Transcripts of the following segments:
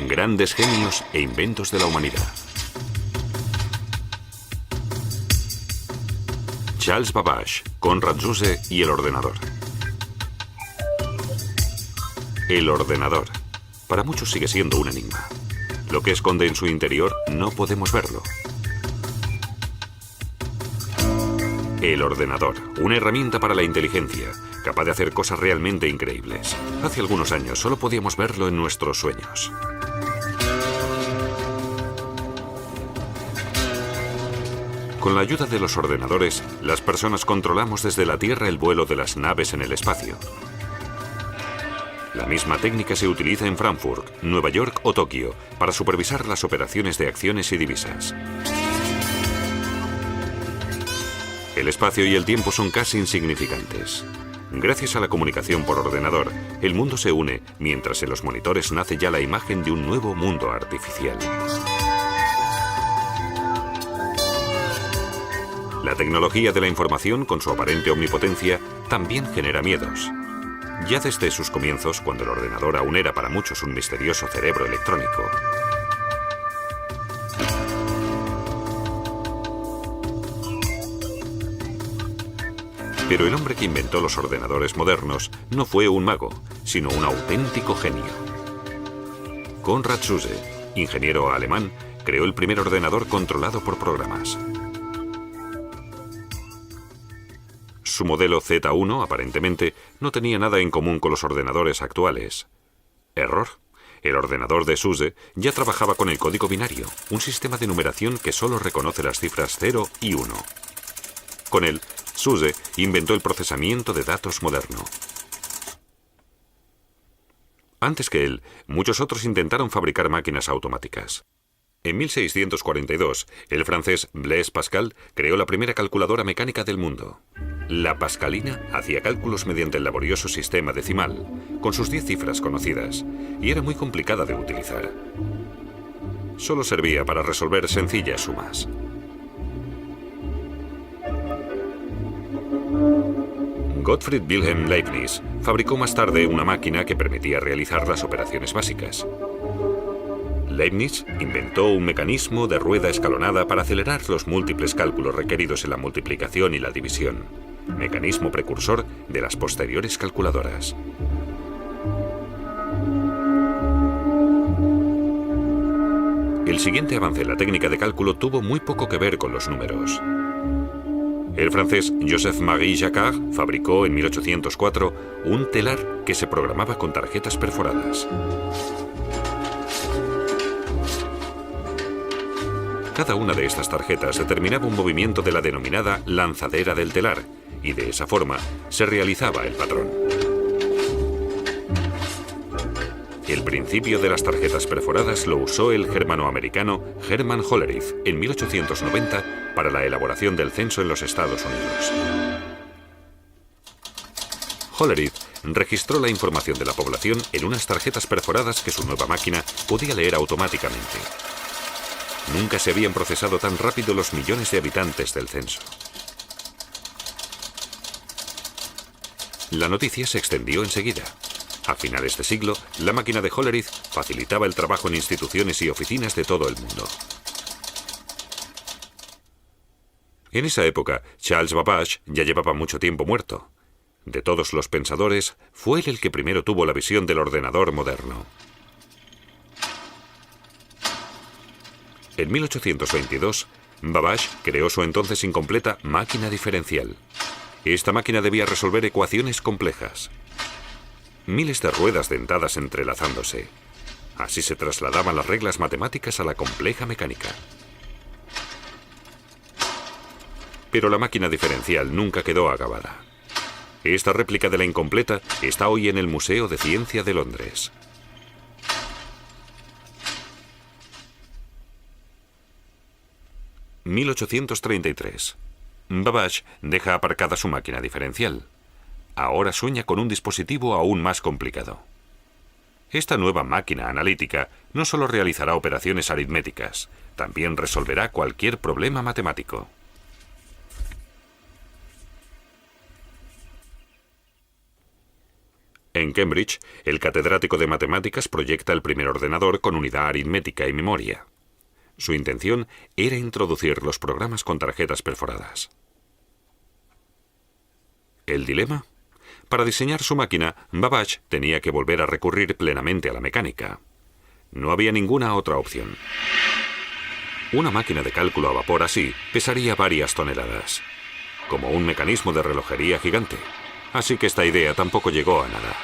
Grandes genios e inventos de la humanidad. Charles Babbage, Konrad Zuse y el ordenador. El ordenador. Para muchos sigue siendo un enigma. Lo que esconde en su interior no podemos verlo. El ordenador, una herramienta para la inteligencia, capaz de hacer cosas realmente increíbles. Hace algunos años solo podíamos verlo en nuestros sueños. Con la ayuda de los ordenadores, las personas controlamos desde la Tierra el vuelo de las naves en el espacio. La misma técnica se utiliza en Frankfurt, Nueva York o Tokio para supervisar las operaciones de acciones y divisas. El espacio y el tiempo son casi insignificantes. Gracias a la comunicación por ordenador, el mundo se une mientras en los monitores nace ya la imagen de un nuevo mundo artificial. La tecnología de la información, con su aparente omnipotencia, también genera miedos. Ya desde sus comienzos, cuando el ordenador aún era para muchos un misterioso cerebro electrónico. Pero el hombre que inventó los ordenadores modernos no fue un mago, sino un auténtico genio. Konrad Zuse, ingeniero alemán, creó el primer ordenador controlado por programas. Su modelo Z1, aparentemente, no tenía nada en común con los ordenadores actuales. Error. El ordenador de Zuse ya trabajaba con el código binario, un sistema de numeración que solo reconoce las cifras 0 y 1. Con él, Zuse inventó el procesamiento de datos moderno. Antes que él, muchos otros intentaron fabricar máquinas automáticas. En 1642, el francés Blaise Pascal creó la primera calculadora mecánica del mundo. La pascalina hacía cálculos mediante el laborioso sistema decimal, con sus 10 cifras conocidas, y era muy complicada de utilizar. Solo servía para resolver sencillas sumas. Gottfried Wilhelm Leibniz fabricó más tarde una máquina que permitía realizar las operaciones básicas. Leibniz inventó un mecanismo de rueda escalonada para acelerar los múltiples cálculos requeridos en la multiplicación y la división, mecanismo precursor de las posteriores calculadoras. El siguiente avance en la técnica de cálculo tuvo muy poco que ver con los números. El francés Joseph-Marie Jacquard fabricó en 1804 un telar que se programaba con tarjetas perforadas. Cada una de estas tarjetas determinaba un movimiento de la denominada lanzadera del telar, y de esa forma se realizaba el patrón. El principio de las tarjetas perforadas lo usó el germanoamericano Hermann Hollerith en 1890 para la elaboración del censo en los Estados Unidos. Hollerith registró la información de la población en unas tarjetas perforadas que su nueva máquina podía leer automáticamente. Nunca se habían procesado tan rápido los millones de habitantes del censo. La noticia se extendió enseguida. A finales de siglo, la máquina de Hollerith facilitaba el trabajo en instituciones y oficinas de todo el mundo. En esa época, Charles Babbage ya llevaba mucho tiempo muerto. De todos los pensadores, fue él el que primero tuvo la visión del ordenador moderno. En 1822, Babbage creó su entonces incompleta máquina diferencial. Esta máquina debía resolver ecuaciones complejas. Miles de ruedas dentadas entrelazándose. Así se trasladaban las reglas matemáticas a la compleja mecánica. Pero la máquina diferencial nunca quedó acabada. Esta réplica de la incompleta está hoy en el Museo de Ciencia de Londres. (1833) Babbage deja aparcada su máquina diferencial. Ahora sueña con un dispositivo aún más complicado. Esta nueva máquina analítica no solo realizará operaciones aritméticas, también resolverá cualquier problema matemático. En Cambridge, el catedrático de matemáticas proyecta el primer ordenador con unidad aritmética y memoria. Su intención era introducir los programas con tarjetas perforadas. ¿El dilema? Para diseñar su máquina, Babbage tenía que volver a recurrir plenamente a la mecánica. No había ninguna otra opción. Una máquina de cálculo a vapor así pesaría varias toneladas, como un mecanismo de relojería gigante. Así que esta idea tampoco llegó a nada.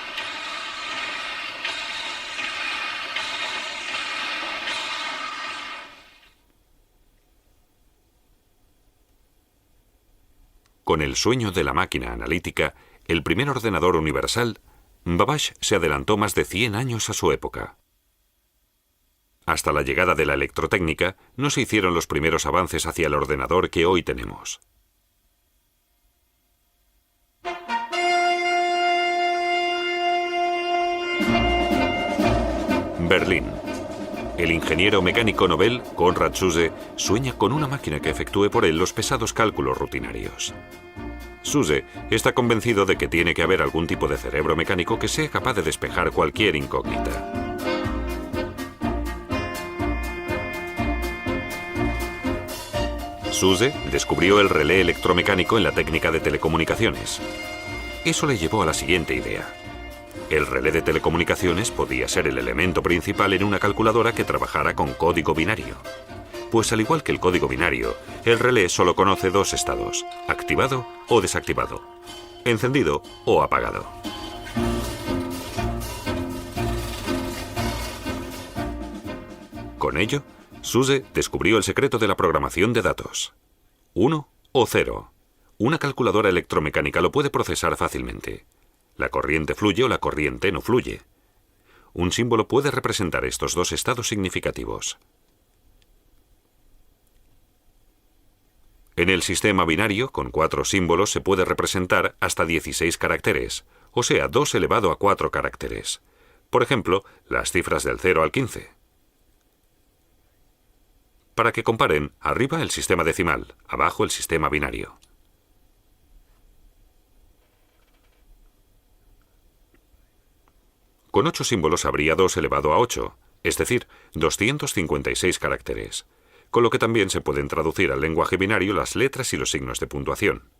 Con el sueño de la máquina analítica, el primer ordenador universal, Babbage se adelantó más de 100 años a su época. Hasta la llegada de la electrotécnica, no se hicieron los primeros avances hacia el ordenador que hoy tenemos. Berlín. El ingeniero mecánico Nobel, Konrad Zuse, sueña con una máquina que efectúe por él los pesados cálculos rutinarios. Zuse está convencido de que tiene que haber algún tipo de cerebro mecánico que sea capaz de despejar cualquier incógnita. Zuse descubrió el relé electromecánico en la técnica de telecomunicaciones. Eso le llevó a la siguiente idea. El relé de telecomunicaciones podía ser el elemento principal en una calculadora que trabajara con código binario. Pues al igual que el código binario, el relé solo conoce dos estados, activado o desactivado, encendido o apagado. Con ello, Zuse descubrió el secreto de la programación de datos. 1 o 0. Una calculadora electromecánica lo puede procesar fácilmente. La corriente fluye o la corriente no fluye. Un símbolo puede representar estos dos estados significativos. En el sistema binario, con 4 símbolos, se puede representar hasta 16 caracteres, o sea, 2 elevado a 4 caracteres. Por ejemplo, las cifras del 0 al 15. Para que comparen, arriba el sistema decimal, abajo el sistema binario. Con 8 símbolos habría 2 elevado a 8, es decir, 256 caracteres, con lo que también se pueden traducir al lenguaje binario las letras y los signos de puntuación.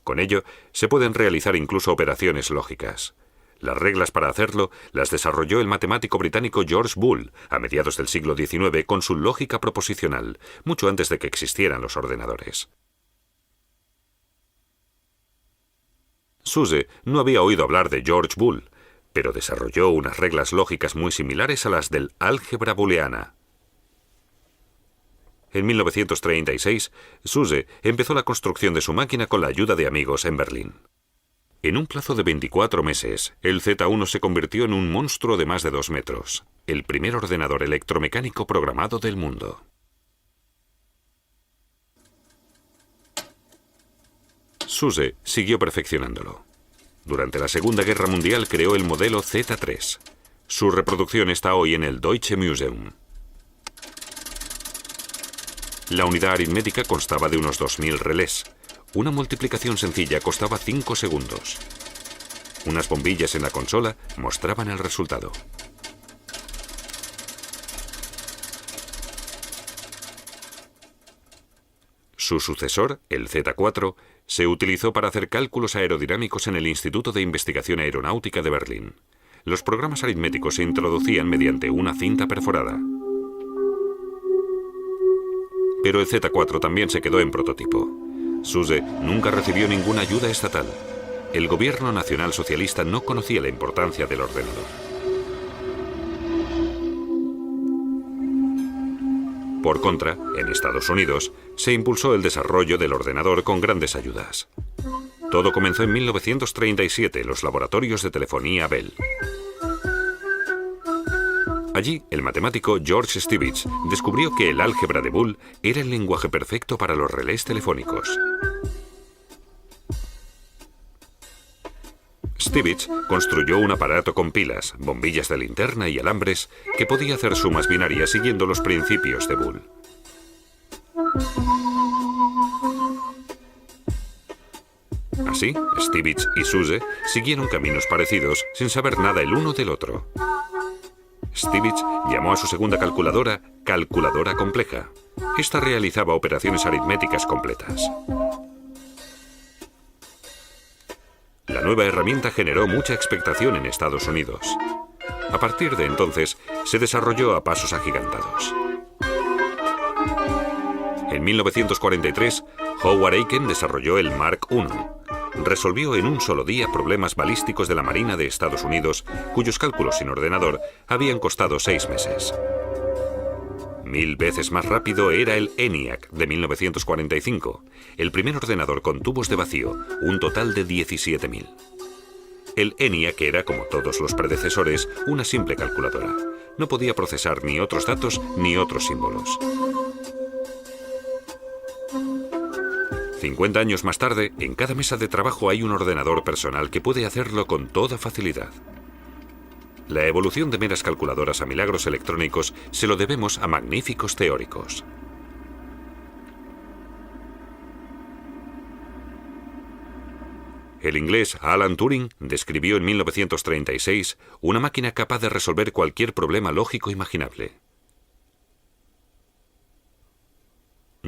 Con ello, se pueden realizar incluso operaciones lógicas. Las reglas para hacerlo las desarrolló el matemático británico George Boole a mediados del siglo XIX con su lógica proposicional, mucho antes de que existieran los ordenadores. Zuse no había oído hablar de George Boole, pero desarrolló unas reglas lógicas muy similares a las del álgebra booleana. En 1936, Zuse empezó la construcción de su máquina con la ayuda de amigos en Berlín. En un plazo de 24 meses, el Z1 se convirtió en un monstruo de más de 2 metros, el primer ordenador electromecánico programado del mundo. Zuse siguió perfeccionándolo. Durante la Segunda Guerra Mundial creó el modelo Z3. Su reproducción está hoy en el Deutsche Museum. La unidad aritmética constaba de unos 2000 relés. Una multiplicación sencilla costaba 5 segundos. Unas bombillas en la consola mostraban el resultado. Su sucesor, el Z4, se utilizó para hacer cálculos aerodinámicos en el Instituto de Investigación Aeronáutica de Berlín. Los programas aritméticos se introducían mediante una cinta perforada. Pero el Z4 también se quedó en prototipo. Zuse nunca recibió ninguna ayuda estatal. El gobierno nacional socialista no conocía la importancia del ordenador. Por contra, en Estados Unidos, se impulsó el desarrollo del ordenador con grandes ayudas. Todo comenzó en 1937 en los laboratorios de telefonía Bell. Allí, el matemático George Stibitz descubrió que el álgebra de Boole era el lenguaje perfecto para los relés telefónicos. Stibitz construyó un aparato con pilas, bombillas de linterna y alambres que podía hacer sumas binarias siguiendo los principios de Boole. Así, Stibitz y Zuse siguieron caminos parecidos sin saber nada el uno del otro. Stibitz llamó a su segunda calculadora calculadora compleja. Esta realizaba operaciones aritméticas completas. La nueva herramienta generó mucha expectación en Estados Unidos. A partir de entonces, se desarrolló a pasos agigantados. En 1943, Howard Aiken desarrolló el Mark I. Resolvió en un solo día problemas balísticos de la Marina de Estados Unidos, cuyos cálculos sin ordenador habían costado 6 meses. 1000 veces más rápido era el ENIAC de 1945, el primer ordenador con tubos de vacío, un total de 17.000. El ENIAC era, como todos los predecesores, una simple calculadora. No podía procesar ni otros datos ni otros símbolos. 50 años más tarde, en cada mesa de trabajo hay un ordenador personal que puede hacerlo con toda facilidad. La evolución de meras calculadoras a milagros electrónicos se lo debemos a magníficos teóricos. El inglés Alan Turing describió en 1936 una máquina capaz de resolver cualquier problema lógico imaginable.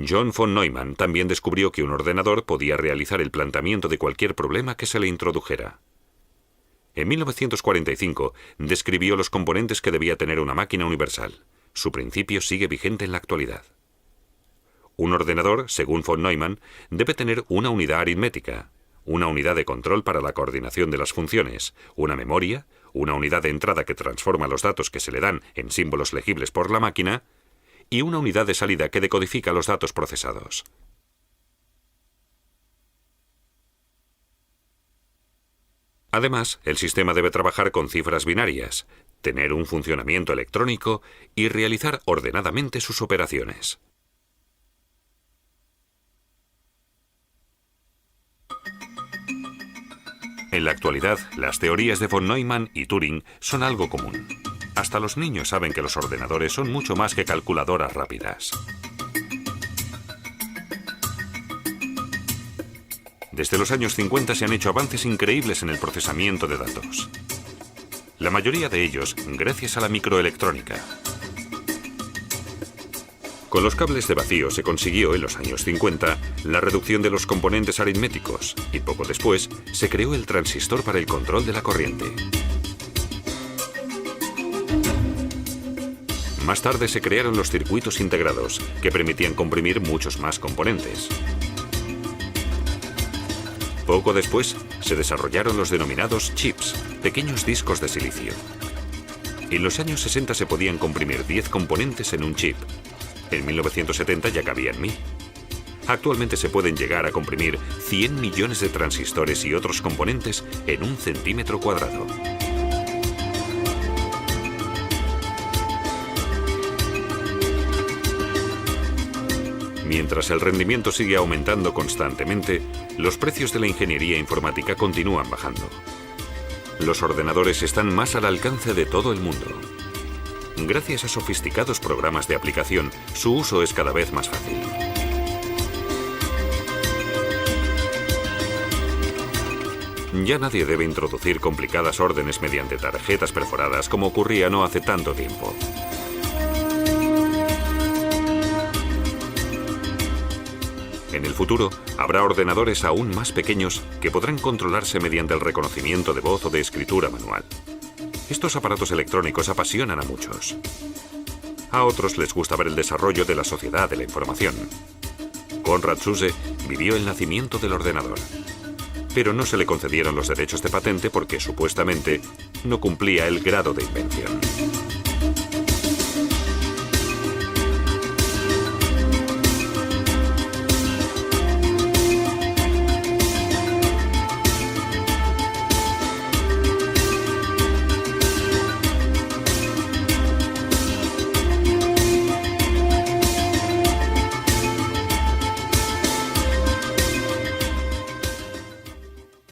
John von Neumann también descubrió que un ordenador podía realizar el planteamiento de cualquier problema que se le introdujera. En 1945 describió los componentes que debía tener una máquina universal. Su principio sigue vigente en la actualidad. Un ordenador, según von Neumann, debe tener una unidad aritmética, una unidad de control para la coordinación de las funciones, una memoria, una unidad de entrada que transforma los datos que se le dan en símbolos legibles por la máquina, y una unidad de salida que decodifica los datos procesados. Además, el sistema debe trabajar con cifras binarias, tener un funcionamiento electrónico y realizar ordenadamente sus operaciones. En la actualidad, las teorías de von Neumann y Turing son algo común. Hasta los niños saben que los ordenadores son mucho más que calculadoras rápidas. Desde los años 50 se han hecho avances increíbles en el procesamiento de datos. La mayoría de ellos gracias a la microelectrónica. Con los cables de vacío se consiguió en los años 50 la reducción de los componentes aritméticos y poco después se creó el transistor para el control de la corriente. Más tarde se crearon los circuitos integrados, que permitían comprimir muchos más componentes. Poco después se desarrollaron los denominados chips, pequeños discos de silicio. En los años 60 se podían comprimir 10 componentes en un chip. En 1970 ya cabían 1000. Actualmente se pueden llegar a comprimir 100 millones de transistores y otros componentes en 1 centímetro cuadrado. Mientras el rendimiento sigue aumentando constantemente, los precios de la ingeniería informática continúan bajando. Los ordenadores están más al alcance de todo el mundo. Gracias a sofisticados programas de aplicación, su uso es cada vez más fácil. Ya nadie debe introducir complicadas órdenes mediante tarjetas perforadas como ocurría no hace tanto tiempo. En el futuro, habrá ordenadores aún más pequeños que podrán controlarse mediante el reconocimiento de voz o de escritura manual. Estos aparatos electrónicos apasionan a muchos. A otros les gusta ver el desarrollo de la sociedad de la información. Konrad Zuse vivió el nacimiento del ordenador, pero no se le concedieron los derechos de patente porque supuestamente no cumplía el grado de invención.